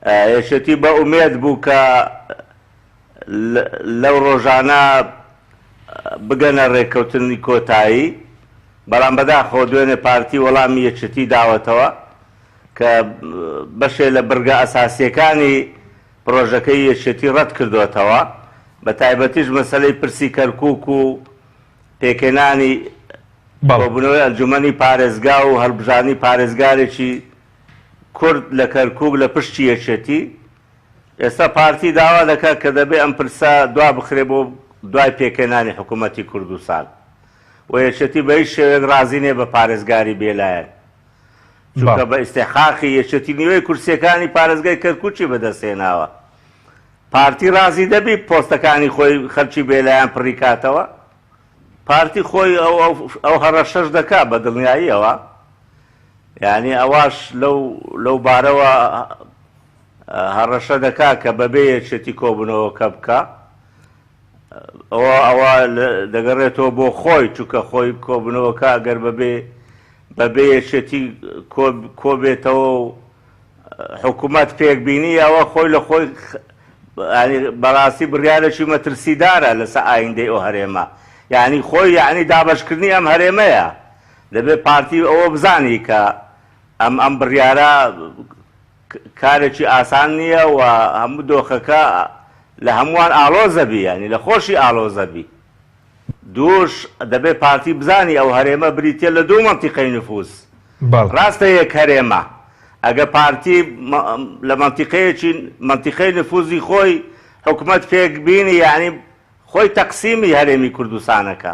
یەکێتی بە ئومێد بوو کە لەو ڕۆژانە بگەنە ڕێککەوتنی کۆتایی، بەڵام بەداخەوە دوێنێ پارتی وەڵامی یەکێتی داوەتەوە کە بەشێ لە بڕگە ئەساسیەکانی پرۆژەکەی یەکێتی ڕەت کردوێتەوە، بە تایبەتیش مەسەلەی پرسی کەرکووک و پێکێنانی بۆبوونەوەی ئەنجومەنی پارێزگا و هەڵبژانی پارێزگارێکی کورد لە کەرکووک لە پشتی یەکێتی. ئێستا پارتی داوا دەکات کە دەبێ ئەم پرسە دوا بخرێ بۆ دوای پێکێنانی حکوومەتی کوردستان، و یەکێتی بە هیچ شێوەیەک ڕازی نییە بە پارێزگاری بێلایەن، چونکە بە ئیستیحقاقی یەکێتی نیوەی کورسیەکانی پارێزگای کەرکووکی بەدەستهێناوە. پارتی ڕازی دەبی پۆستەکانی خۆی خەڵکی بێلایەن پڕی کاتەوە؟ پارتی خۆی ئەو هەڕەشەش دەکات بە دڵنیاییەوە، یعنی ئەواش لەو بارەوە هەڕەشە دەکات کە بەبێ یەکێتی کۆبوونەوە کە بکە، ئەوە دەگەڕێتەوە بۆ خۆی، چونکە خۆی کۆبوونەوەکە ئەگەر بەبێ یەکێتی کۆبێتەوە و حکوومەت پێک بینی، ئەوە خۆی لە خۆی بەڕاستی بڕیارێکی مەترسیدارە لەسەر ئایندەی ئەو هەرێمە، یعنی خۆی یعنی دابەشکردنی ئەم هەرێمەیە. دەبێت پارتی ئەوە بزانی کە ئەم بڕیارە کارێکی ئاسان نییە و هەموو دۆخەکە لە هەمووان ئاڵۆزەبی، ینی لە خۆشی ئاڵۆزەبی. دووش دەبێت پارتی بزانی ئەو هەرێمە بریتە لە دوو مەنتیقەی نفوس. ڕاستە یەک هەرێمە، ئەگە پارتی لە مەنتیقەی نفوزی خۆی حکوومەت پێک بینی، یعنی خۆی تەقسیمی هەرێمی کوردستانەکە.